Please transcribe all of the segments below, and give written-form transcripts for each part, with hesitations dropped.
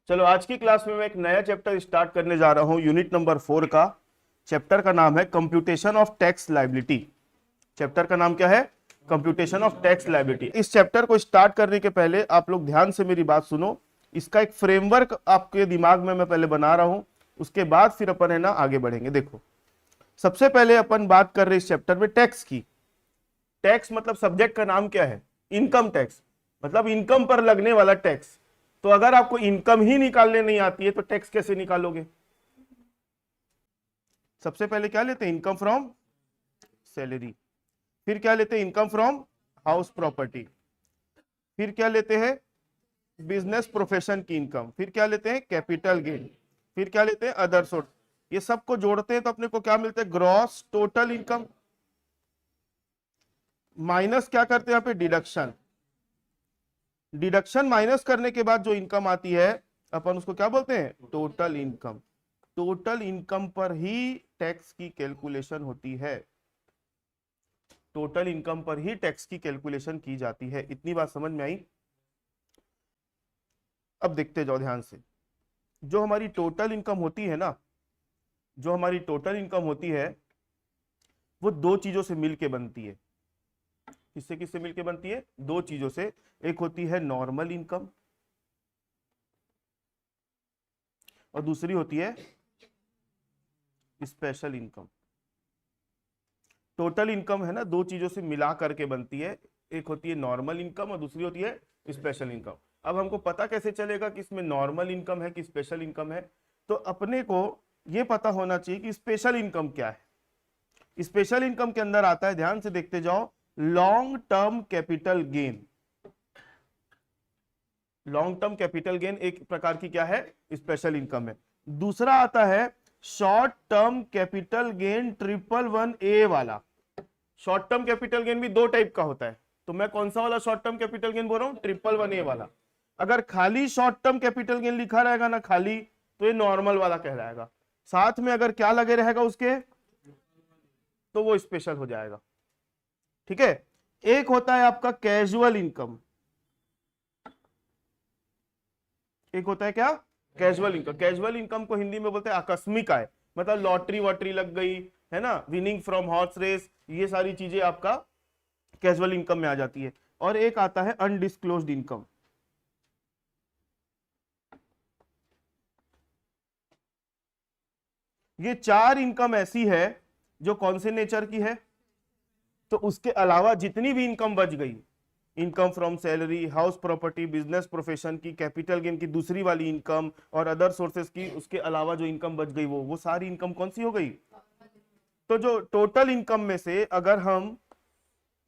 चलो आज की क्लास में मैं एक नया चैप्टर स्टार्ट करने जा रहा हूं, यूनिट नंबर 4 का। चैप्टर का नाम है computation of tax liability. Chapter का नाम क्या है? Computation of tax liability. इस चैप्टर को स्टार्ट करने के पहले आप लोग ध्यान से मेरी बात सुनो। इसका एक फ्रेमवर्क आपके दिमाग में मैं पहले बना रहा हूं, उसके बाद फिर अपन है ना आगे बढ़ेंगे। देखो, सबसे पहले अपन बात कर रहे हैं इस चैप्टर में टैक्स की। टैक्स मतलब सब्जेक्ट का नाम क्या है? इनकम टैक्स, मतलब इनकम पर लगने वाला टैक्स। तो अगर आपको इनकम ही निकालने नहीं आती है तो टैक्स कैसे निकालोगे? सबसे पहले क्या लेते हैं? Income from salary. फिर क्या लेते हैं? Income from house property. फिर क्या लेते हैं? बिजनेस प्रोफेशन की इनकम। फिर क्या लेते हैं? Capital gain. फिर क्या लेते हैं? Other source. ये सबको जोड़ते हैं तो अपने को क्या मिलता है? Gross total income. माइनस क्या करते हैं? यहाँ पे डिडक्शन। डिडक्शन माइनस करने के बाद जो इनकम आती है अपन उसको क्या बोलते हैं? Total income. टोटल इनकम पर ही टैक्स की कैलकुलेशन होती है। टोटल इनकम पर ही टैक्स की कैलकुलेशन की जाती है। इतनी बात समझ में आई? अब देखते जाओ ध्यान से। जो हमारी टोटल इनकम होती है ना, जो हमारी टोटल इनकम होती है वो दो चीजों से मिलके बनती है। किससे किससे मिलके बनती है? दो चीजों से। एक होती है नॉर्मल इनकम और दूसरी होती है स्पेशल इनकम। टोटल इनकम है ना, दो चीजों से मिला करके बनती है। एक होती है नॉर्मल इनकम और दूसरी होती है स्पेशल इनकम। अब हमको पता कैसे चलेगा कि इसमें नॉर्मल इनकम है कि स्पेशल इनकम है? तो अपने को यह पता होना चाहिए कि स्पेशल इनकम क्या है। स्पेशल इनकम के अंदर आता है, ध्यान से देखते जाओ, long term capital gain. Long term capital gain एक प्रकार की क्या है? स्पेशल इनकम है। दूसरा आता है short term capital gain, 111A वाला। शॉर्ट टर्म कैपिटल गेन भी दो टाइप का होता है। तो मैं कौन सा वाला शॉर्ट टर्म कैपिटल गेन बोल रहा हूं? 111A वाला। अगर खाली शॉर्ट टर्म कैपिटल गेन लिखा रहेगा ना खाली, तो ये नॉर्मल वाला कहलाएगा। साथ में अगर क्या लगे रहेगा उसके, तो वो स्पेशल हो जाएगा। ठीक है। एक होता है आपका कैजुअल इनकम। एक होता है क्या? Casual income. कैजुअल इनकम को हिंदी में बोलते हैं आकस्मिक आय। मतलब लॉटरी वॉटरी लग गई है ना, विनिंग फ्रॉम हॉर्स रेस, ये सारी चीजें आपका कैजुअल इनकम में आ जाती है। और एक आता है अनडिस्क्लोज्ड इनकम। ये चार इनकम ऐसी है जो कौन से नेचर की है? तो उसके अलावा जितनी भी इनकम बच गई, income from salary, house property, business profession की, कैपिटल गेन की दूसरी वाली इनकम और अदर सोर्सेस की, उसके अलावा जो इनकम बच गई वो सारी इनकम कौन सी हो गई? तो जो टोटल इनकम में से अगर हम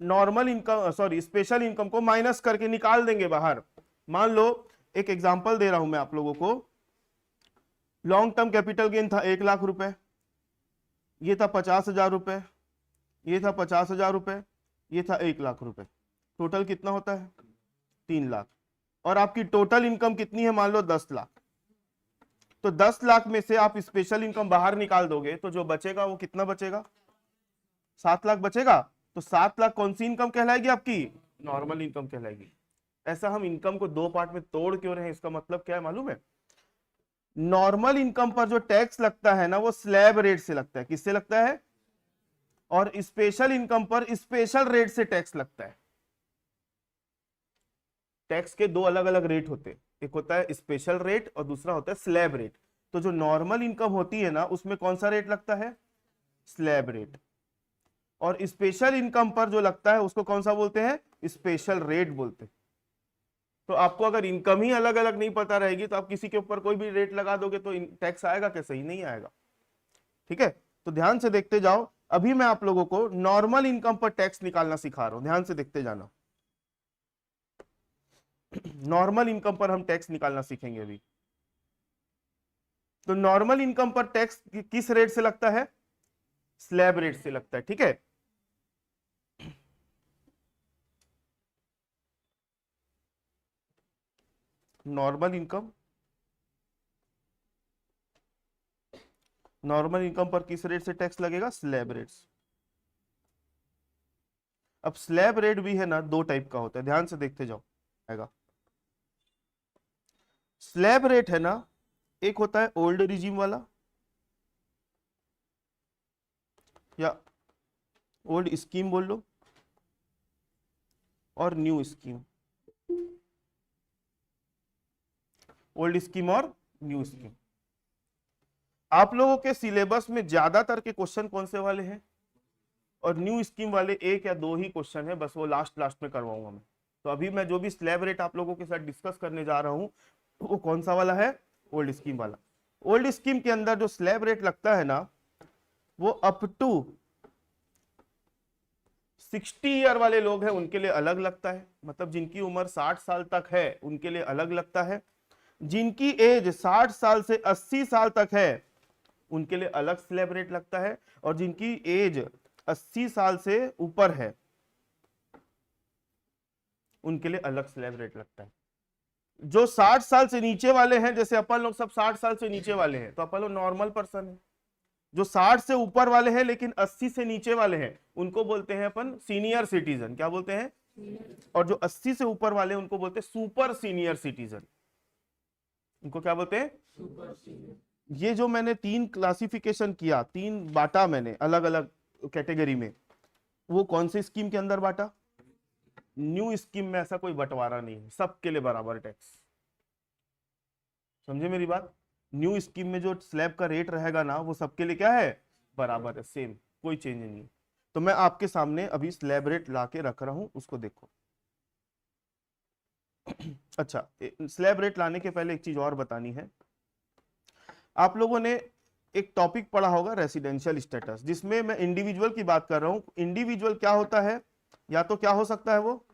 normal income sorry special income को माइनस करके निकाल देंगे बाहर। मान लो, एक एग्जांपल दे रहा हूं मैं आप लोगों को। लॉन्ग टर्म कैपिटल गेन था 1 लाख रुपए, ये था 50,000 रुपए, ये था 50,000 रुपए, ये था 1 लाख रुपए। टोटल कितना होता है? 3 लाख। और आपकी टोटल इनकम कितनी है? मान लो 10 लाख। तो 10 लाख में से आप स्पेशल इनकम बाहर निकाल दोगे तो जो बचेगा वो कितना बचेगा? 7 लाख बचेगा। तो 7 लाख कौन सी इनकम कहलाएगी आपकी? नॉर्मल इनकम कहलाएगी। ऐसा हम इनकम को दो पार्ट में तोड़ क्यों रहे हैं, इसका मतलब क्या है मालूम है? नॉर्मल इनकम पर जो टैक्स लगता है ना, वो स्लैब रेट से लगता है। किससे लगता है? और स्पेशल इनकम पर स्पेशल रेट से टैक्स लगता है। टैक्स के दो अलग अलग रेट होते हैं, एक होता है स्पेशल रेट और दूसरा होता है स्लैब रेट। तो जो नॉर्मल इनकम होती है ना, उसमें कौन सा रेट लगता है? Slab rate. और स्पेशल इनकम पर जो लगता है उसको कौन सा बोलते हैं? स्पेशल रेट बोलते हैं। तो आपको अगर इनकम ही अलग अलग नहीं पता रहेगी तो आप किसी के ऊपर कोई भी रेट लगा दोगे तो टैक्स आएगा कैसे? ही नहीं आएगा। ठीक है। तो ध्यान से देखते जाओ। अभी मैं आप लोगों को नॉर्मल इनकम पर टैक्स निकालना सिखा रहा हूं, ध्यान से देखते जाना। नॉर्मल इनकम पर हम टैक्स निकालना सीखेंगे अभी। तो नॉर्मल इनकम पर टैक्स किस रेट से लगता है? स्लैब रेट से लगता है। ठीक है। नॉर्मल इनकम, नॉर्मल इनकम पर किस रेट से टैक्स लगेगा? Slab rate. अब स्लैब रेट भी है ना, दो टाइप का होता है, ध्यान से देखते जाओ आएगा। स्लैब रेट है ना, एक होता है ओल्ड रिजीम वाला या ओल्ड स्कीम बोल लो, और न्यू स्कीम। ओल्ड स्कीम और न्यू स्कीम। आप लोगों के सिलेबस में ज्यादातर के क्वेश्चन कौन से वाले हैं? और न्यू स्कीम वाले एक या दो ही क्वेश्चन है बस, वो लास्ट लास्ट में करवाऊंगा मैं। तो अभी मैं जो भी स्लैब रेट आप लोगों के साथ डिस्कस करने जा रहा हूं वो कौन सा वाला है? ओल्ड स्कीम वाला। ओल्ड स्कीम के अंदर जो स्लैब रेट लगता है ना, वो अप टू 60 ईयर वाले लोग हैं उनके लिए अलग लगता है, मतलब जिनकी उम्र 60 साल तक है उनके लिए अलग लगता है। जिनकी एज 60 साल से 80 साल तक है उनके लिए अलग स्लैब रेट लगता है, और जिनकी एज 80 साल से ऊपर है उनके लिए अलग स्लैब रेट लगता है। जो 60 साल से नीचे वाले हैं, जैसे अपन लोग सब 60 साल से नीचे वाले हैं तो अपन लोग नॉर्मल पर्सन है। जो 60 से ऊपर वाले हैं लेकिन 80 से नीचे वाले हैं उनको बोलते हैं अपन सीनियर सिटीजन। क्या बोलते हैं? और जो 80 से ऊपर वाले हैं उनको बोलते हैं सुपर सीनियर सिटीजन। उनको क्या बोलते हैं? Super senior. ये जो मैंने 3 क्लासिफिकेशन किया, 3 बांटा मैंने अलग अलग कैटेगरी में, वो कौन से स्कीम के अंदर बांटा? न्यू स्कीम में ऐसा कोई बंटवारा नहीं है, सबके लिए बराबर टैक्स। समझे मेरी बात? न्यू स्कीम में जो स्लैब का रेट रहेगा ना वो सबके लिए क्या है? बराबर है, सेम, कोई चेंज नहीं। तो मैं आपके सामने अभी स्लैब रेट ला के रख रहा हूं, उसको देखो। अच्छा, स्लैब रेट लाने के पहले एक चीज और बतानी है। आप लोगों ने एक टॉपिक पढ़ा होगा रेसिडेंशियल स्टेटस, जिसमें मैं इंडिविजुअल की बात कर रहा हूं। इंडिविजुअल क्या होता है? या तो क्या हो सकता है वो?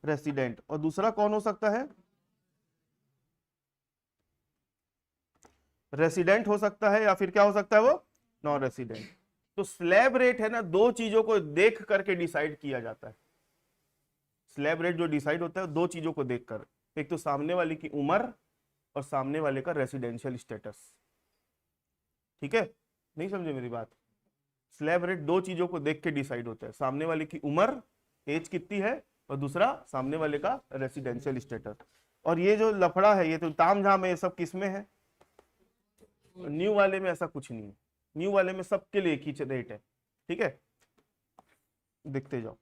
रेसिडेंट। और दूसरा कौन हो सकता है? रेसिडेंट हो सकता है, या फिर क्या हो सकता है वो? Non resident. तो स्लैब रेट है ना, दो चीजों को देख करके डिसाइड किया जाता है। स्लैब रेट जो डिसाइड होता है दो चीजों को देखकर, एक तो सामने वाले की उम्र और सामने वाले का रेसिडेंशियल स्टेटस। ठीक है? नहीं समझे मेरी बात? स्लैब रेट दो चीजों को देख के डिसाइड होता है, सामने वाले की उम्र, एज कितनी है, और दूसरा सामने वाले का रेसिडेंशियल स्टेटस। और ये जो लफड़ा है, ये तो तामझाम है, ये सब किसमें है? न्यू वाले में ऐसा कुछ नहीं है। न्यू वाले में सबके लिए एक ही रेट है। ठीक है, देखते जाओ।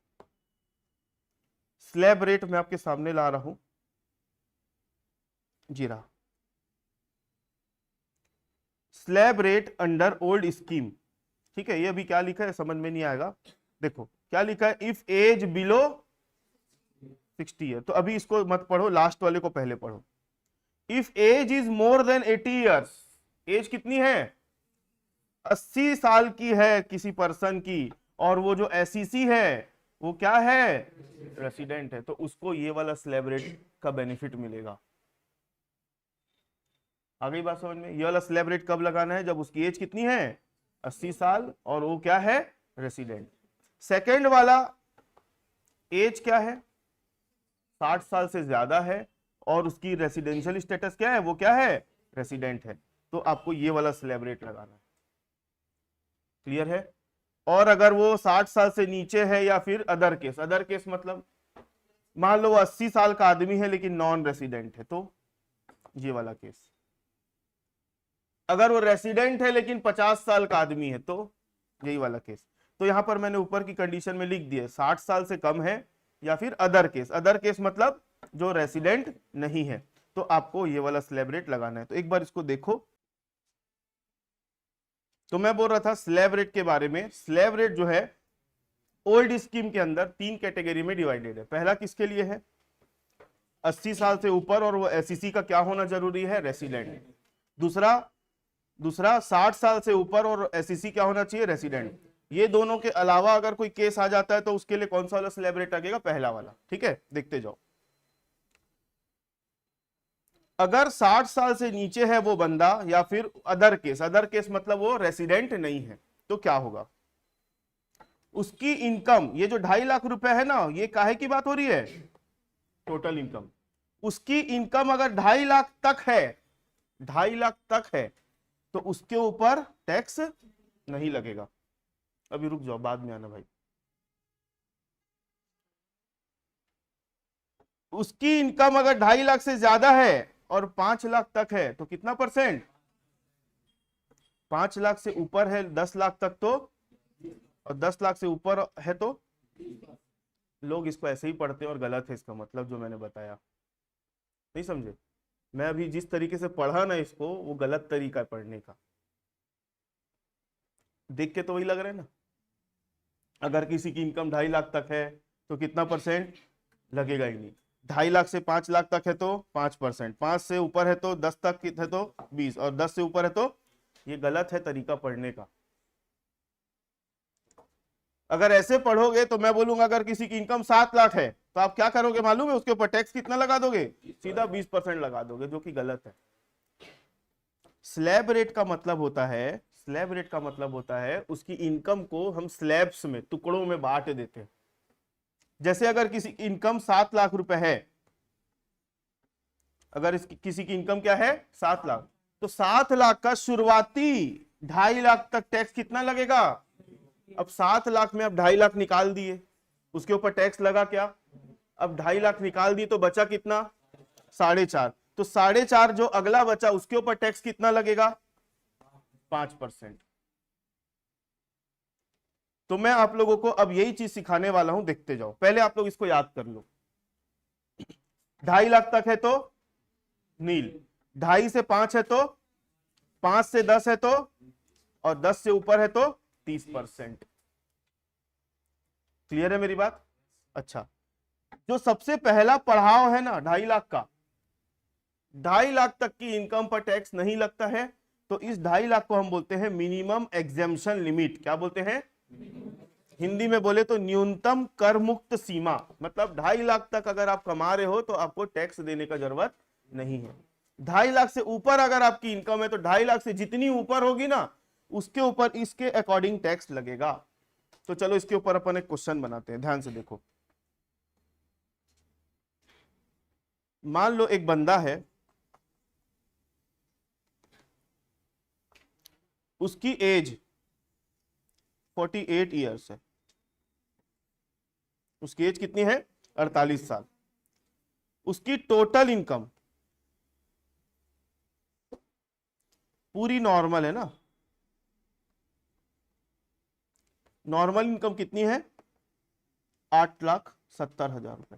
स्लैब रेट मैं आपके सामने ला रहा हूं, जी रहा। Slab rate under old scheme. ठीक है, ये अभी क्या लिखा है समझ में नहीं आएगा। देखो क्या लिखा है, इफ एज बिलो 60 ईयर। तो अभी इसको मत पढ़ो, लास्ट वाले को पहले पढ़ो। If age is more than 80 years, age कितनी है? 80 साल की है किसी पर्सन की, और वो जो एसईसी है वो क्या है? रेसिडेंट है, तो उसको ये वाला स्लैब रेट का बेनिफिट मिलेगा। आ गई बात समझ में? ये वाला स्लैब रेट कब लगाना है? जब उसकी एज कितनी है? 80 साल, और वो क्या है? रेसिडेंट। सेकेंड वाला एज क्या है? 60 साल से ज्यादा है, और उसकी रेसिडेंशियल स्टेटस क्या है? वो क्या है? रेसिडेंट है। तो आपको ये वाला स्लैब रेट लगाना है। क्लियर है? और अगर वो 60 साल से नीचे है, या फिर अदर केस, अदर केस मतलब मान लो वो 80 साल का आदमी है लेकिन नॉन रेसिडेंट है, तो ये वाला केस। अगर वो रेसिडेंट है लेकिन 50 साल का आदमी है, तो यही वाला केस। तो यहां पर मैंने ऊपर की कंडीशन में लिख दिया 60 साल से कम है, या फिर अदर केस। अदर केस मतलब जो रेसिडेंट नहीं है, तो आपको ये वाला स्लैब रेट लगाना है। तो एक बार इसको देखो। तो मैं बोल रहा था स्लैब रेट के बारे में। स्लैब रेट जो है ओल्ड स्कीम के अंदर 3 कैटेगरी में डिवाइडेड है। पहला किसके लिए है? 80 साल से ऊपर, और वो एसईसी का क्या होना जरूरी है? रेसिडेंट। दूसरा 60 साल से ऊपर और एसईसी क्या होना चाहिए? रेसिडेंट। ये दोनों के अलावा अगर कोई केस आ जाता है तो उसके लिए कौन सा वाला स्लैब रेट लगेगा? पहला वाला। ठीक है, देखते जाओ। अगर 60 साल से नीचे है वो बंदा, या फिर अदर केस, अदर केस मतलब वो रेसिडेंट नहीं है, तो क्या होगा? उसकी इनकम, ये जो 2.5 लाख रुपए है ना, ये काहे की बात हो रही है? Total income. उसकी इनकम अगर 2.5 लाख तक है, 2.5 लाख तक है, तो उसके ऊपर टैक्स नहीं लगेगा। अभी रुक जाओ, बाद में आना भाई। उसकी इनकम अगर 2.5 लाख से ज्यादा है और 5 लाख तक है तो कितना परसेंट? 5 लाख से ऊपर है 10 लाख तक तो, और 10 लाख से ऊपर है तो। लोग इसको ऐसे ही पढ़ते हैं और गलत है इसका मतलब जो मैंने बताया, नहीं समझे? मैं अभी जिस तरीके से पढ़ा ना इसको, वो गलत तरीका है पढ़ने का। देख के तो वही लग रहा है ना। अगर किसी की इनकम 2.5 लाख तक है तो कितना परसेंट? लगेगा ही नहीं। 2.5 लाख से 5 लाख तक है तो 5%, 5 से ऊपर है तो 10 तक है तो 20, और 10 से ऊपर है तो। ये गलत है तरीका पढ़ने का। अगर ऐसे पढ़ोगे तो मैं बोलूंगा अगर किसी की इनकम 7 लाख है तो आप क्या करोगे मालूम है? उसके ऊपर टैक्स कितना लगा दोगे? सीधा 20% लगा दोगे, जो कि गलत है। स्लैब रेट का मतलब होता है, स्लैब रेट का मतलब होता है उसकी इनकम को हम स्लैब्स में, टुकड़ों में बांट देते हैं। जैसे अगर किसी की इनकम 7 लाख रुपए है, अगर किसी की इनकम क्या है? 7 लाख, तो 7 लाख का शुरुआती 2.5 लाख तक टैक्स कितना लगेगा? अब 7 लाख में अब 2.5 लाख निकाल दिए, उसके ऊपर टैक्स लगा क्या? अब 2.5 लाख निकाल दिए तो बचा कितना? 4.5। तो 4.5 जो अगला बचा उसके ऊपर टैक्स कितना लगेगा? 5%। तो मैं आप लोगों को अब यही चीज सिखाने वाला हूं, देखते जाओ। पहले आप लोग इसको याद कर लो। 2.5 लाख तक है तो नील, 2.5 से 5 है तो, 5 से 10 है तो, और 10 से ऊपर है तो 30%। क्लियर है मेरी बात? अच्छा, जो सबसे पहला पढ़ाव है ना 2.5 लाख का, 2.5 लाख तक की इनकम पर टैक्स नहीं लगता है, तो इस 2.5 लाख को हम बोलते हैं मिनिमम एग्जेम्पशन लिमिट। क्या बोलते हैं? हिंदी में बोले तो न्यूनतम कर मुक्त सीमा। मतलब 2.5 लाख तक अगर आप कमा रहे हो तो आपको टैक्स देने का जरूरत नहीं है। 2.5 लाख से ऊपर अगर आपकी इनकम है तो 2.5 लाख से जितनी ऊपर होगी ना, उसके ऊपर इसके अकॉर्डिंग टैक्स लगेगा। तो चलो इसके ऊपर अपन एक क्वेश्चन बनाते हैं, ध्यान से देखो। मान लो एक बंदा है, उसकी एज 48 ईयर्स है। उसकी एज कितनी है? 48 साल। उसकी टोटल इनकम पूरी नॉर्मल है ना? नॉर्मल इनकम कितनी है? 8,70,000 रुपए।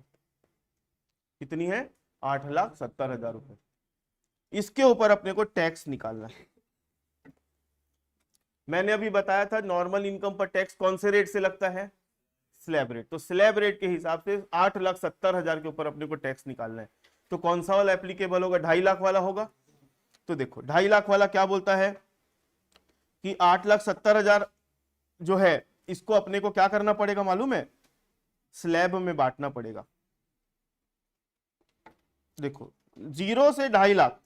कितनी है? 8,70,000 रुपए। इसके ऊपर अपने को टैक्स निकालना है। मैंने अभी बताया था नॉर्मल इनकम पर टैक्स कौन से रेट से लगता है? Slab rate. तो स्लैब रेट के हिसाब से 8,70,000 के ऊपर अपने को टैक्स निकालना है। तो कौन सा वाला एप्लीकेबल होगा? 2.5 लाख वाला होगा। तो देखो 2.5 लाख वाला क्या बोलता है कि 8,70,000 जो है इसको अपने को क्या करना पड़ेगा मालूम है? स्लैब में बांटना पड़ेगा। देखो 0 से 2.5 लाख,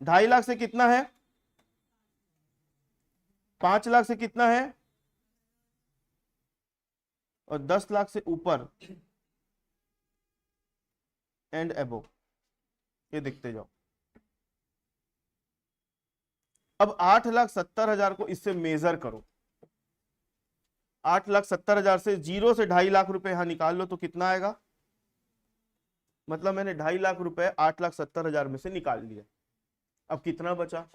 2.5 लाख से कितना है? 5 लाख से कितना है? और 10 लाख से ऊपर एंड अबव, ये देखते जाओ। अब 8,70,000 को इससे मेजर करो। 8,70,000 से 0 से 2.5 लाख रुपए यहां निकाल लो तो कितना आएगा? मतलब मैंने 2.5 लाख रुपए 8,70,000 में से निकाल लिया। अब कितना बचा?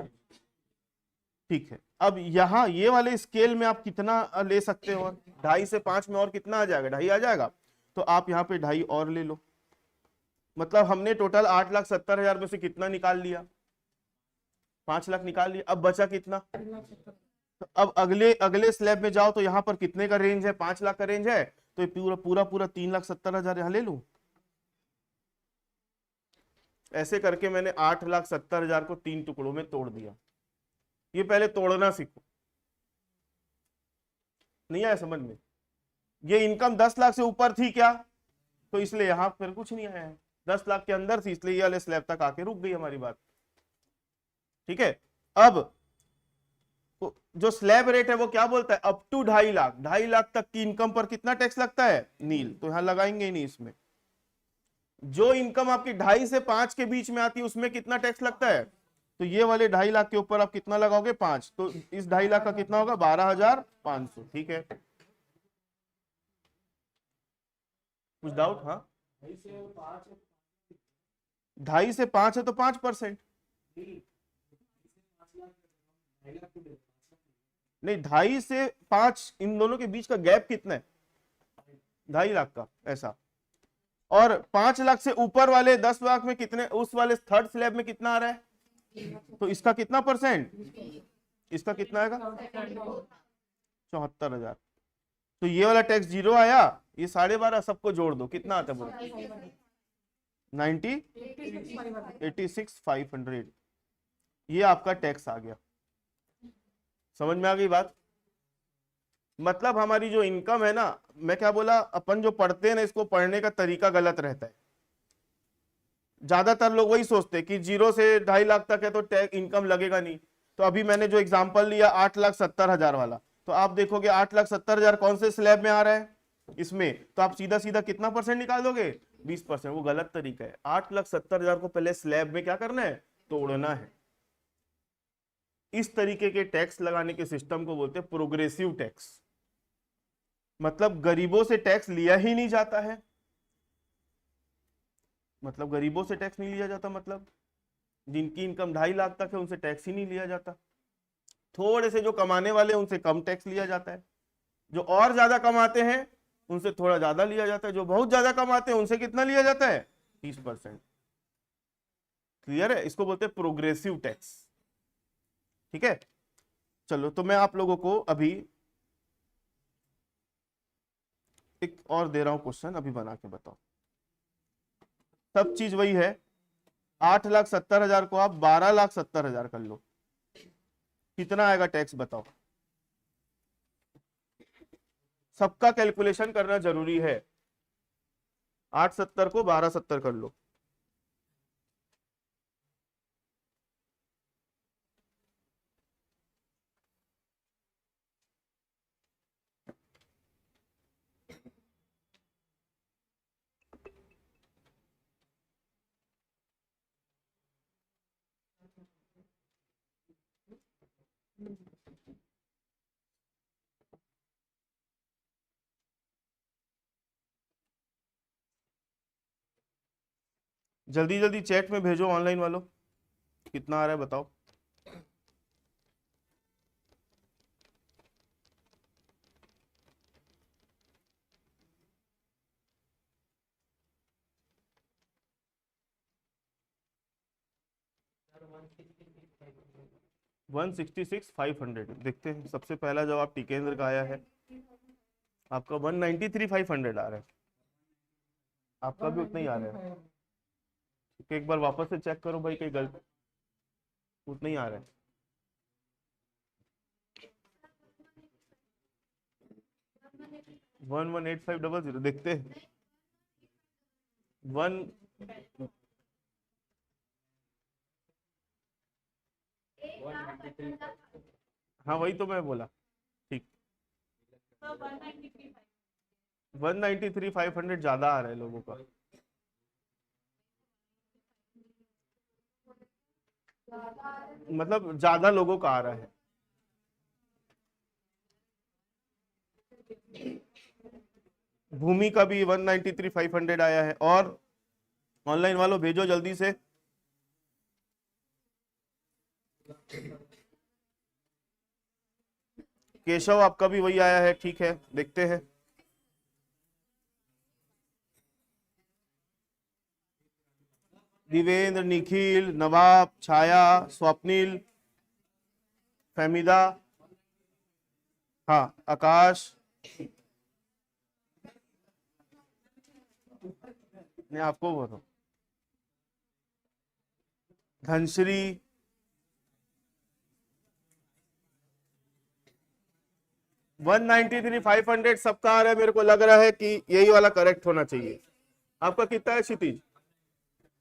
ठीक है, अब यहां ये वाले स्केल में आप कितना ले सकते हो? 2.5 से 5 में और कितना आ जाएगा? 2.5 आ जाएगा। तो आप यहाँ पे 2.5 और ले लो। मतलब हमने टोटल 8,70,000 में से कितना निकाल लिया? 5 लाख निकाल लिया। अब बचा कितना? तो अब अगले अगले स्लैब में जाओ तो यहाँ पर कितने का रेंज है? 5 लाख का रेंज है। तो पूरा पूरा पूरा 3,70,000 यहाँ ले लूं। ऐसे करके मैंने 8,70,000 को 3 टुकड़ों में तोड़ दिया। ये पहले तोड़ना सीखो। नहीं आया समझ में? ये इनकम 10 लाख से ऊपर थी क्या, तो इसलिए यहां फिर कुछ नहीं आया है। 10 लाख के अंदर थी इसलिए ये वाले स्लैब तक आके रुक गई हमारी बात। ठीक है, अब जो स्लैब रेट है वो क्या बोलता है? अप टू 2.5 लाख, 2.5 लाख तक की इनकम पर कितना टैक्स लगता है? नील। तो यहां लगाएंगे ही नहीं इसमें। जो इनकम आपकी 2.5 से 5 के बीच में आती है उसमें कितना टैक्स लगता है? तो ये वाले 2.5 लाख के ऊपर आप कितना लगाओगे? 5। तो इस 2.5 लाख का कितना होगा? 12,500। ठीक है, कुछ डाउट? हाँ, 2.5 से 5 है तो 5%। नहीं, 2.5 से 5, इन दोनों के बीच का गैप कितना है? 2.5 लाख का, ऐसा। और 5 लाख से ऊपर वाले 10 लाख में कितने, उस वाले थर्ड स्लैब में कितना आ रहा है? तो इसका कितना परसेंट? इसका कितना आएगा? 74,000। तो ये वाला टैक्स 0 आया, ये 12.5 सबको जोड़ दो, कितना आता है बोलो? 86,500। ये आपका टैक्स आ गया। समझ में आ गई बात? मतलब हमारी जो इनकम है ना, मैं क्या बोला, अपन जो पढ़ते हैं ना, इसको पढ़ने का तरीका गलत रहता है। ज्यादातर लोग वही सोचते हैं कि 0 से 2.5 लाख तक है तो टैक्स इनकम लगेगा नहीं। तो अभी मैंने जो एग्जांपल लिया 8,70,000 वाला, तो आप देखोगे 8,70,000 कौन से स्लैब में आ रहा है इसमें, तो आप सीधा सीधा कितना परसेंट निकाल दोगे? 20%। वो गलत तरीका है। 8,70,000 को पहले स्लैब में क्या करना है? तोड़ना है। इस तरीके के टैक्स लगाने के सिस्टम को बोलते हैं प्रोग्रेसिव टैक्स। मतलब गरीबों से टैक्स लिया ही नहीं जाता है। मतलब गरीबों से टैक्स नहीं लिया जाता, मतलब जिनकी इनकम 2.5 लाख तक है उनसे टैक्स ही नहीं लिया जाता। थोड़े से जो कमाने वाले उनसे कम टैक्स लिया जाता है, जो और ज्यादा कमाते हैं उनसे थोड़ा ज्यादा लिया जाता है, जो बहुत ज्यादा कमाते हैं उनसे कितना लिया जाता है? 30%। क्लियर है? इसको बोलते हैं प्रोग्रेसिव टैक्स। ठीक है, चलो तो मैं आप लोगों को अभी एक और दे रहा हूं क्वेश्चन, अभी बना के बताओ। सब चीज वही है। 8,70,000 को आप 12,70,000 कर लो, कितना आएगा टैक्स बताओ? सबका कैलकुलेशन करना जरूरी है। 8,70 को 12,70 कर लो। जल्दी जल्दी चैट में भेजो ऑनलाइन वालों, कितना आ रहा है बताओ। 166,500। देखते हैं, सबसे पहला जवाब टिकेंद्र का आया है। आपका 193,500 आ रहा है। आपका भी उतना ही आ रहा है। तो एक बार वापस से चेक करो भाई, कहीं गलत, उतना ही आ रहा है। 118500, देखते हैं। वन, हाँ वही तो मैं बोला। ठीक, 193,500 ज्यादा आ रहा है लोगों का। मतलब ज्यादा लोगों का आ रहा है। भूमि का भी 193,500 आया है। और ऑनलाइन वालों भेजो जल्दी से। केशव आपका भी वही आया है, ठीक है, देखते हैं। दिवेंद्र, निखिल, नवाब, छाया, स्वप्निल, फहमीदा, हाँ आकाश, मैं आपको बोल रहा हूँ, धनश्री, 193,500 सबका आ रहा है। मेरे को लग रहा है कि यही वाला करेक्ट होना चाहिए। आपका कितना है क्षितिज?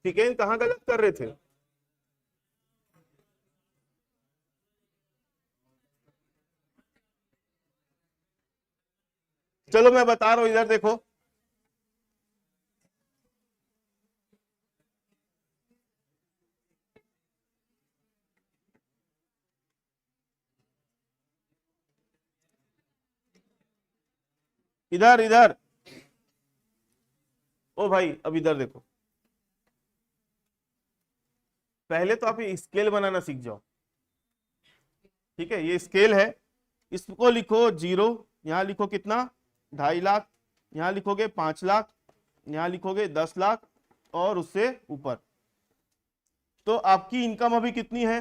ठीक है, कहाँ गलत कर रहे थे? चलो मैं बता रहा हूं, इधर देखो। इधर इधर, ओ भाई अब इधर देखो। पहले तो आप ये स्केल बनाना सीख जाओ, ठीक है। ये स्केल है, इसको लिखो 0, यहाँ लिखो कितना 2.5 लाख, यहाँ लिखोगे 5 लाख, यहाँ लिखोगे 10 लाख और उससे ऊपर। तो आपकी इनकम अभी कितनी है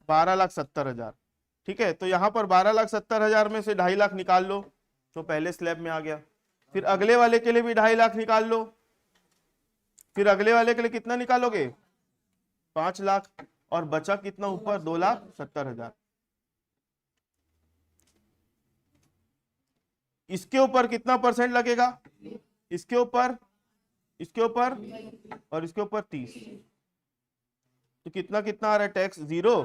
12,70,000, ठीक है। तो यहाँ पर 12,70,000 में से 2.5 लाख निकाल लो तो पहले स्लैब में आ गया। फिर अगले वाले के लिए भी 2.5 लाख निकाल लो, फिर अगले वाले के लिए कितना निकालोगे 5 लाख, और बचा कितना ऊपर 2,70,000। इसके ऊपर कितना परसेंट लगेगा, इसके ऊपर, इसके ऊपर और इसके ऊपर 30, तो कितना कितना आ रहा है टैक्स 0,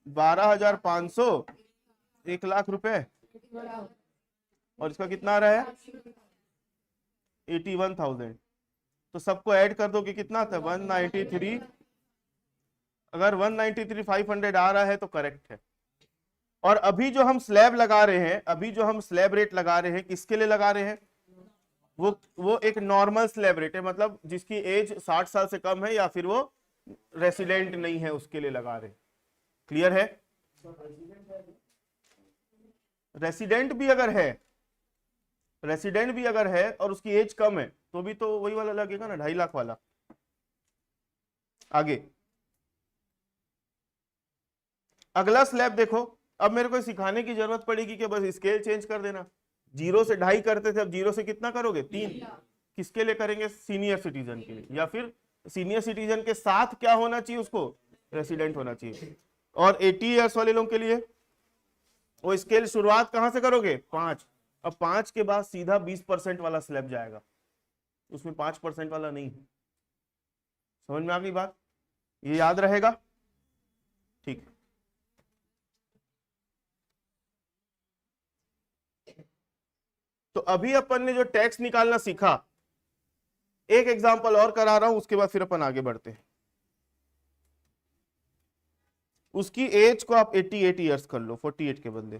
12,500, 1 लाख रुपए, और इसका कितना आ रहा है 81,000। तो सबको ऐड कर दो कि कितना था 193, अगर 193,500 आ रहा है तो करेक्ट है। और अभी जो हम स्लैब लगा रहे हैं, अभी जो हम स्लैब रेट लगा रहे हैं, किसके लिए लगा रहे हैं, वो एक नॉर्मल स्लैब रेट है, मतलब जिसकी एज 60 साल से कम है या फिर वो रेसिडेंट नहीं है उसके लिए लगा रहे हैं। क्लियर है। रेसिडेंट भी अगर है, रेसिडेंट भी अगर है और उसकी एज कम है तो भी तो वही वाला लगेगा ना 2.5 लाख वाला। आगे अगला स्लैब देखो। अब मेरे को सिखाने की जरूरत पड़ेगी कि बस स्केल चेंज कर देना, 0 से 2.5 करते थे, अब 0 से कितना करोगे 3। किसके लिए करेंगे, सीनियर सिटीजन के लिए, या फिर सीनियर सिटीजन के साथ क्या होना चाहिए उसको, रेसिडेंट होना चाहिए। और 80 ईयर्स वाले लोगों के लिए वो स्केल शुरुआत कहां से करोगे 5। अब 5 के बाद सीधा 20% वाला स्लैब जाएगा, उसमें 5% वाला नहीं है। समझ में आ गई बात, ये याद रहेगा, ठीक। तो अभी अपन ने जो टैक्स निकालना सीखा, एक एग्जांपल और करा रहा हूं, उसके बाद फिर अपन आगे बढ़ते हैं। उसकी एज को आप 88 ईयर्स कर लो, 48 के बदले।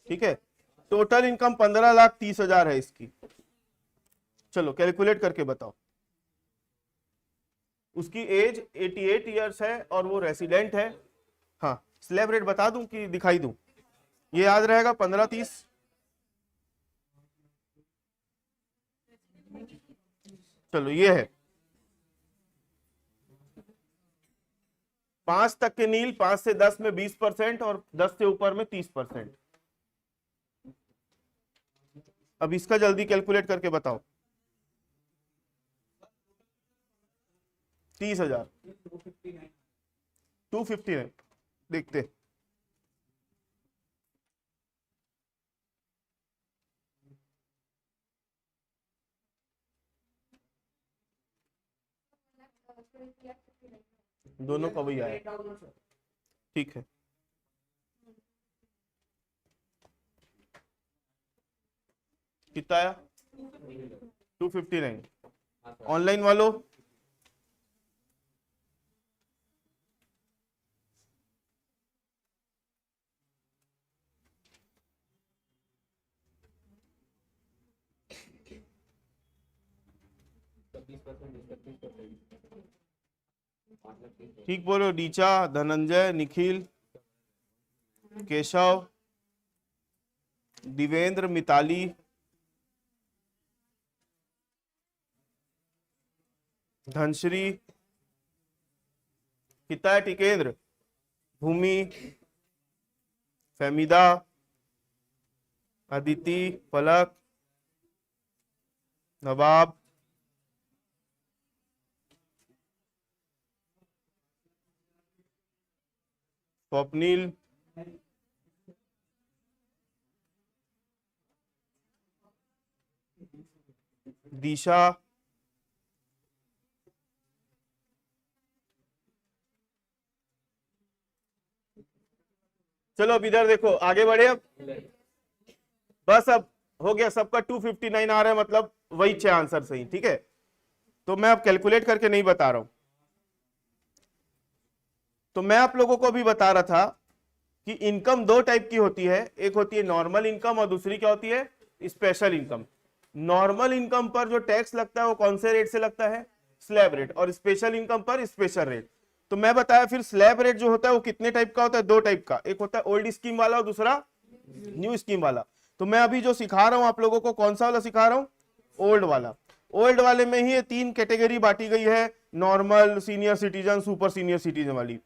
ठीक है, टोटल इनकम 15,30,000 है इसकी। चलो कैलकुलेट करके बताओ। उसकी एज 88 ईयर्स है और वो रेसिडेंट है। हाँ, स्लैब रेट बता दूं कि दिखाई दूं, ये याद रहेगा 15,30। चलो ये है 5 तक के नील, 5 से 10 में 20% और 10 से ऊपर में 30%। अब इसका जल्दी कैलकुलेट करके बताओ। 30,000, 259 देखते। दोनों का वही आया, ठीक है। कितना आया 259। ऑनलाइन वालों ठीक बोलो। नीचा, धनंजय, निखिल, केशव, दिवेंद्र, मिताली, धनश्री, कितना है टिकेंद्र, भूमि, फहमीदा, अदिति, फलक, नवाब, स्वप्निल, दिशा, चलो अब इधर देखो, आगे बढ़े। अब बस अब हो गया, सबका 259 आ रहा है, मतलब वही 6 आंसर सही, ठीक है। तो मैं अब कैलकुलेट करके नहीं बता रहा हूं, तो मैं आप लोगों को भी बता रहा था कि इनकम दो टाइप की होती है, एक होती है नॉर्मल इनकम और दूसरी क्या होती है, स्पेशल इनकम। नॉर्मल इनकम पर जो टैक्स लगता है वो कौन से रेट से लगता है, स्लैब रेट, और स्पेशल इनकम पर स्पेशल रेट। तो मैं बताया फिर स्लैब रेट जो होता है वो कितने टाइप का होता है, दो टाइप का, एक होता है ओल्ड स्कीम वाला और दूसरा न्यू स्कीम वाला। तो मैं अभी जो सिखा रहा हूं आप लोगों को कौन सा वाला सिखा रहा हूं, ओल्ड वाला। ओल्ड वाले में ही ये तीन कैटेगरी बांटी गई है, normal, senior citizen, super senior citizen वाली।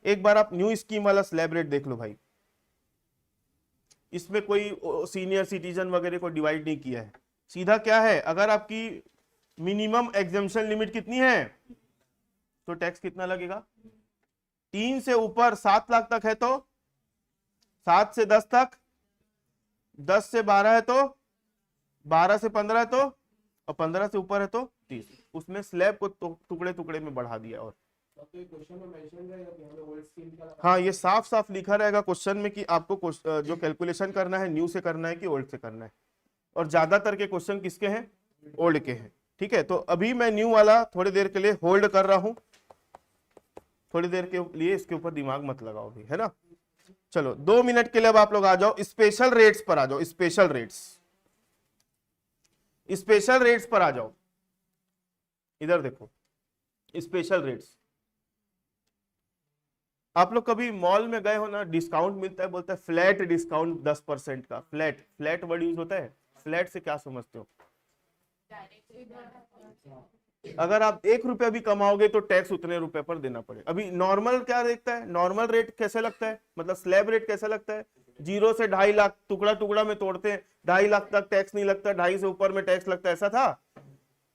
एक बार आप न्यू स्कीम वाला स्लैब रेट देख लो भाई, इसमें कोई सीनियर सिटीजन वगैरह को डिवाइड नहीं किया है, सीधा क्या है, अगर आपकी मिनिमम एग्जेम्पशन लिमिट कितनी है तो टैक्स कितना लगेगा, 3 से ऊपर 7 लाख तक है तो 7 से 10 तक, 10 से 12 है तो 12 से 15 है तो, और 15 से ऊपर है तो 30। उसमें स्लैब को टुकड़े टुकड़े में बढ़ा दिया। और हाँ, ये साफ साफ लिखा रहेगा क्वेश्चन में कि आपको जो कैलकुलेशन करना है न्यू से करना है कि ओल्ड से करना है, और ज्यादातर के क्वेश्चन किसके हैं, ओल्ड के हैं। ठीक है, तो अभी मैं न्यू वाला थोड़ी देर के लिए होल्ड कर रहा हूं, थोड़ी देर के लिए इसके ऊपर दिमाग मत लगाओ भी, है ना। चलो 2 मिनट के लिए अब आप लोग आ जाओ स्पेशल रेट्स पर, आ जाओ स्पेशल रेट्स, स्पेशल रेट्स पर आ जाओ। इधर देखो स्पेशल रेट्स। आप लोग कभी मॉल में गए हो ना, डिस्काउंट मिलता है, बोलता है फ्लैट डिस्काउंट 10% का, फ्लैट, फ्लैट वर्ड यूज होता है। फ्लैट से क्या समझते हो, अगर आप 1 रुपया भी कमाओगे तो टैक्स उतने रुपए पर देना पड़ेगा। अभी नॉर्मल क्या देखता है, नॉर्मल रेट कैसे लगता है, मतलब स्लैब रेट कैसा लगता है, 0 से 2.5 लाख टुकड़ा टुकड़ा में तोड़ते हैं, 2.5 लाख तक टैक्स नहीं लगता, 2.5 से ऊपर में टैक्स लगता है, ऐसा था।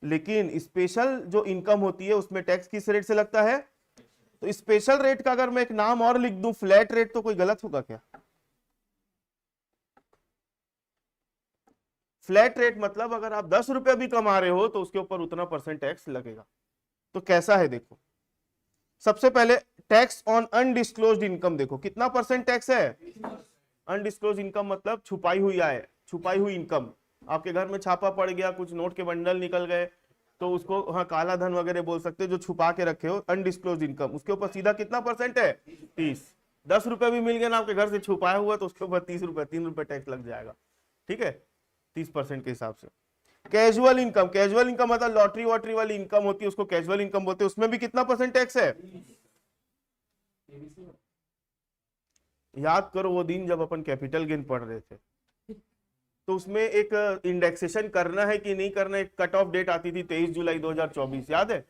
लेकिन स्पेशल जो इनकम होती है उसमें टैक्स किस रेट से लगता है, तो स्पेशल रेट का अगर मैं एक नाम और लिख दूं फ्लैट रेट, तो कोई गलत होगा क्या। फ्लैट रेट मतलब अगर आप 10 रुपया भी कमा रहे हो तो उसके ऊपर उतना % टैक्स लगेगा। तो कैसा है देखो, सबसे पहले टैक्स ऑन अनडिस्क्लोज्ड इनकम देखो कितना % टैक्स है। अनडिस्क्लोज इनकम मतलब छुपाई हुई आय, छुपाई हुई इनकम। आपके घर में छापा पड़ गया, कुछ नोट के बंडल निकल गए, तो उसको हाँ काला धन वगैरह बोल सकते हो, जो छुपा के रखे हो, अनडिस्क्लोज इनकम, उसके ऊपर सीधा कितना % है, 30। 10 रुपए भी मिल गया ना आपके घर से छुपाया हुआ, तो उसके ऊपर 30 रुपए, 3 रुपए टैक्स लग जाएगा। ठीक है, 30% के हिसाब से। कैजुअल इनकम, कैजुअल इनकम मतलब लॉटरी वॉटरी वाली इनकम होती है, उसको कैजुअल इनकम बोलते हैं, उसमें भी कितना % टैक्स है। याद करो वो दिन जब अपन कैपिटल गेन पढ़ रहे थे, तो उसमें एक इंडेक्सेशन करना है कि नहीं करना, एक कट ऑफ डेट आती थी 23 जुलाई 2024, याद है।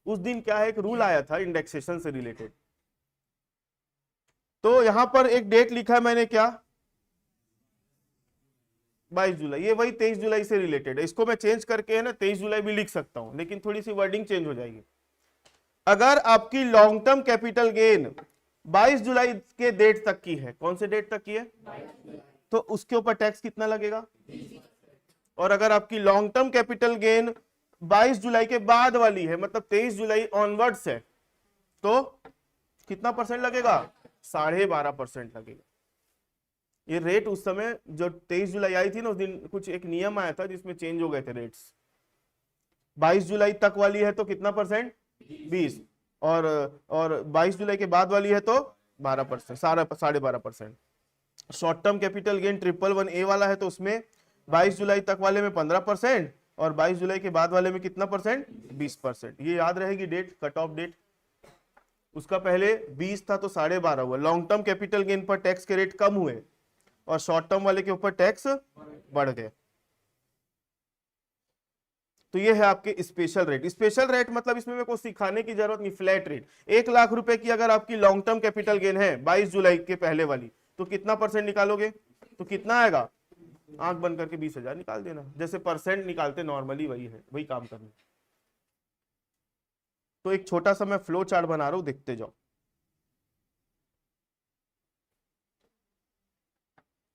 उस दिन क्या है, एक रूल आया था इंडेक्सेशन से रिलेटेड। तो यहां पर एक डेट लिखा है मैंने, क्या 22 जुलाई, ये वही 23 जुलाई से रिलेटेड है। इसको मैं चेंज करके है ना 23 जुलाई भी लिख सकता हूं, लेकिन थोड़ी सी वर्डिंग चेंज हो जाएगी। अगर आपकी लॉन्ग टर्म कैपिटल गेन 22 जुलाई के डेट तक की है, कौन से डेट तक की है, तो उसके ऊपर टैक्स कितना लगेगा। और अगर आपकी लॉन्ग टर्म कैपिटल गेन 22 जुलाई के बाद वाली है, मतलब 23 जुलाई ऑनवर्ड्स है, तो कितना % लगेगा, 12.5% लगेगा। ये रेट उस समय जो 23 जुलाई आई थी ना, उस दिन कुछ एक नियम आया था जिसमें चेंज हो गए थे रेट्स। 22 जुलाई तक वाली है तो कितना %, 20, और 22 जुलाई के बाद वाली है तो 12%, 12.5%। Short term capital gain 111A वाला है तो उसमें 22 जुलाई तक वाले में 15%, और 22 जुलाई के बाद वाले में कितना %, 20%। ये याद रहेगी डेट, कट ऑफ डेट। उसका पहले 20 था तो 12.5 हुआ। लॉन्ग टर्म कैपिटल गेन पर टैक्स के रेट कम हुए और शॉर्ट टर्म वाले के ऊपर टैक्स बढ़ गए। तो ये है आपके स्पेशल रेट। स्पेशल रेट मतलब इसमें मेरे को सिखाने की जरूरत नहीं, फ्लैट रेट। 1 लाख रुपए की अगर आपकी लॉन्ग टर्म कैपिटल गेन है 22 जुलाई के पहले वाली, तो कितना % निकालोगे, तो कितना आएगा, आंख बंद करके 20,000 निकाल देना, जैसे % निकालते नॉर्मली, वही है, वही काम करना। तो एक छोटा सा मैं फ्लो चार्ट बना रहा हूं, देखते जाओ।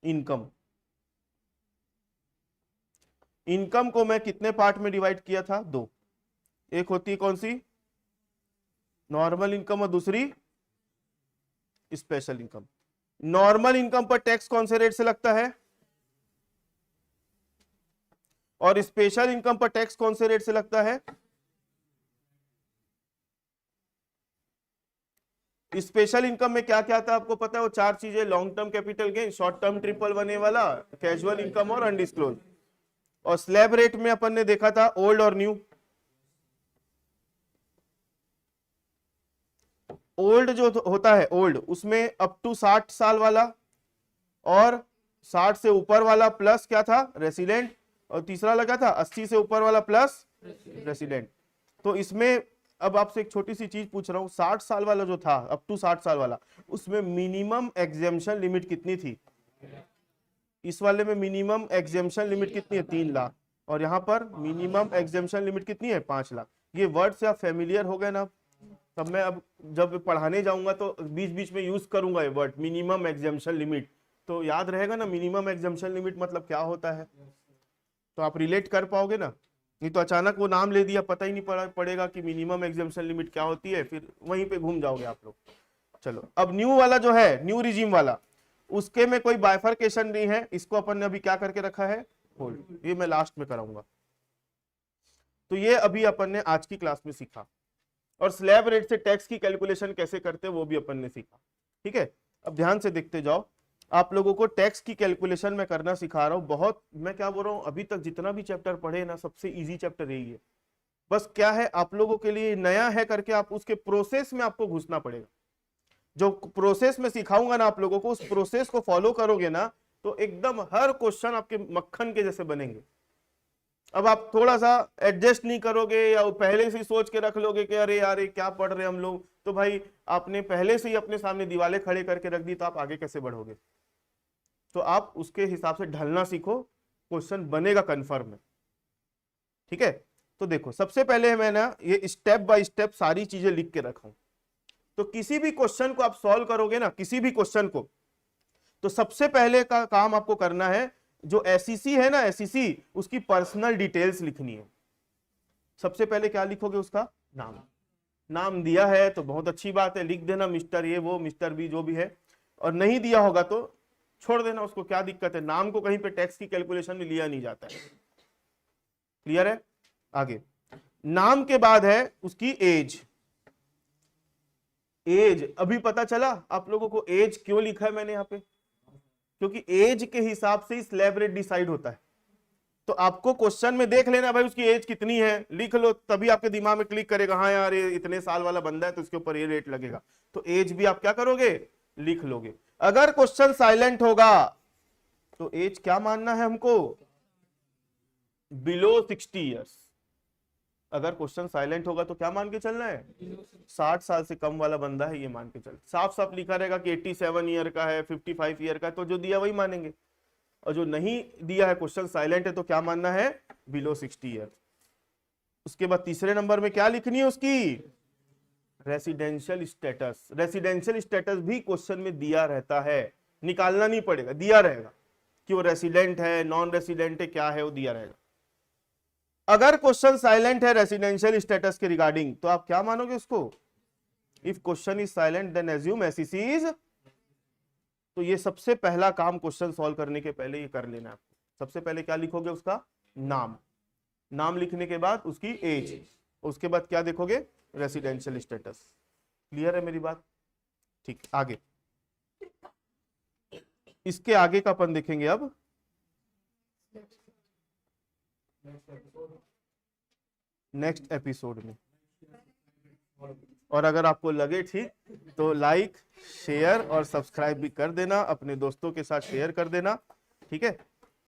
इनकम, इनकम को मैं कितने पार्ट में डिवाइड किया था, 2। एक होती है कौन सी, नॉर्मल इनकम, और दूसरी स्पेशल इनकम। नॉर्मल इनकम पर टैक्स कौन से रेट से लगता है, और स्पेशल इनकम पर टैक्स कौन से रेट से लगता है। स्पेशल इनकम में क्या क्या था आपको पता है? वो 4 चीजें, long term capital gain, short term triple one वाला, कैजुअल इनकम और अनडिस्क्लोज। और स्लैब रेट में अपन ने देखा था ओल्ड और न्यू। ओल्ड जो होता है ओल्ड, उसमें अप टू 60 साल वाला और 60 से ऊपर वाला प्लस क्या था? रेसिडेंट। और तीसरा लगा था 80 से ऊपर वाला प्लस रेसिडेंट। तो इसमें अब आपसे एक छोटी सी चीज पूछ रहा हूं, 60 साल वाला जो था, अप टू 60 साल वाला, उसमें मिनिमम एग्जेम्पशन लिमिट कितनी थी? इस वाले में मिनिमम एग्जेम्पशन लिमिट कितनी है? 3 लाख। और यहाँ पर मिनिमम एग्जेम्पशन लिमिट कितनी है? 5 लाख। ये वर्ड से आप फेमिलियर हो गए ना? तब मैं अब जब पढ़ाने जाऊंगा तो बीच बीच में यूज करूंगा ये वर्ड, मिनिमम एग्जेम्पशन लिमिट, तो याद रहेगा ना मिनिमम एग्जेम्पशन लिमिट मतलब क्या होता है। तो आप रिलेट कर पाओगे ना? नहीं तो अचानक वो नाम ले दिया, पता ही नहीं पड़ेगा कि मिनिमम एग्जेम्पशन लिमिट क्या होती है, फिर वहीं पे घूम जाओगे आप लोग। चलो, अब न्यू वाला जो है, न्यू रिजीम वाला, उसके में कोई बाइफरकेशन नहीं है, इसको अपन ने अभी क्या करके रखा है? होल्ड। ये मैं लास्ट में कराऊंगा। तो ये अभी अपन ने आज की क्लास में सीखा। और स्लैब रेट से टैक्स की कैलकुलेशन कैसे करते हैं वो भी अपन ने सीखा। ठीक है, अब ध्यान से देखते जाओ। आप लोगों को टैक्स की कैलकुलेशन मैं करना सिखा रहा हूं। बहुत, मैं क्या बोल रहा हूं, अभी तक जितना भी चैप्टर पढ़े ना, सबसे इजी चैप्टर यही है। बस क्या है, आप लोगों के लिए नया है करके आप उसके प्रोसेस में आपको घुसना पड़ेगा। जो प्रोसेस में सिखाऊंगा ना आप लोगों को, उस प्रोसेस को फॉलो करोगे ना, तो एकदम हर क्वेश्चन आपके मक्खन के जैसे बनेंगे। अब आप थोड़ा सा एडजस्ट नहीं करोगे या पहले से ही सोच के रख लोगे कि अरे यार ये क्या पढ़ रहे हम लोग, तो भाई आपने पहले से ही अपने सामने दीवारें खड़े करके रख दी, तो आप आगे कैसे बढ़ोगे? तो आप उसके हिसाब से ढलना सीखो, क्वेश्चन बनेगा कंफर्म है। ठीक है, तो देखो सबसे पहले मैं ना ये स्टेप बाय स्टेप सारी चीजें लिख के रखा हूं। तो किसी भी क्वेश्चन को आप सॉल्व करोगे ना, किसी भी क्वेश्चन को, तो सबसे पहले का काम आपको करना है, जो एसईसी है ना, एसईसी, उसकी पर्सनल डिटेल्स लिखनी है। सबसे पहले क्या लिखोगे? उसका नाम। नाम दिया है तो बहुत अच्छी बात है, लिख देना मिस्टर ये वो, मिस्टर बी, जो भी है। और नहीं दिया होगा तो छोड़ देना उसको, क्या दिक्कत है? नाम को कहीं पे टैक्स की कैलकुलेशन में लिया नहीं जाता है। क्लियर है? आगे नाम के बाद है उसकी एज। एज अभी पता चला आप लोगों को एज क्यों लिखा है मैंने यहाँ पे? क्योंकि एज के हिसाब से ही स्लैब रेट डिसाइड होता है। तो आपको क्वेश्चन में देख लेना भाई उसकी एज कितनी है, लिख लो, तभी आपके दिमाग में क्लिक करेगा, हाँ यार ये इतने साल वाला बंदा है तो इसके ऊपर ये रेट लगेगा। तो एज भी आप क्या करोगे? लिख लोगे। अगर क्वेश्चन साइलेंट होगा तो एज क्या मानना है हमको? Below 60 years. अगर क्वेश्चन साइलेंट होगा तो क्या मान के चलना है? 60 साल से कम वाला बंदा है ये मान के चल। साफ साफ लिखा रहेगा कि 87 ईयर का है, 55 ईयर का है, तो जो दिया वही मानेंगे। और जो नहीं दिया है, क्वेश्चन साइलेंट है, तो क्या मानना है? Below 60 year. उसके बाद तीसरे नंबर में क्या लिखनी है उसकी? Residential status. रेसिडेंशियल स्टेटस भी क्वेश्चन में दिया रहता है, निकालना नहीं पड़ेगा, दिया रहेगा कि वो रेसिडेंट है, नॉन रेसिडेंट है, क्या है, वो दिया रहेगा। अगर क्वेश्चन साइलेंट है रेसिडेंशियल स्टेटस के रिगार्डिंग, तो आप क्या मानोगे उसको? If question is silent then assume SEC is. तो ये सबसे पहला काम क्वेश्चन सॉल्व करने के पहले ये कर लेना है आपको। सबसे पहले क्या लिखोगे? उसका नाम। नाम लिखने के बाद उसकी एज, उसके बाद क्या देखोगे? Residential status. क्लियर है मेरी बात? ठीक, आगे इसके आगे का अपन देखेंगे अब नेक्स्ट एपिसोड में। और अगर आपको लगे ठीक तो लाइक, शेयर और सब्सक्राइब भी कर देना, अपने दोस्तों के साथ शेयर कर देना। ठीक है।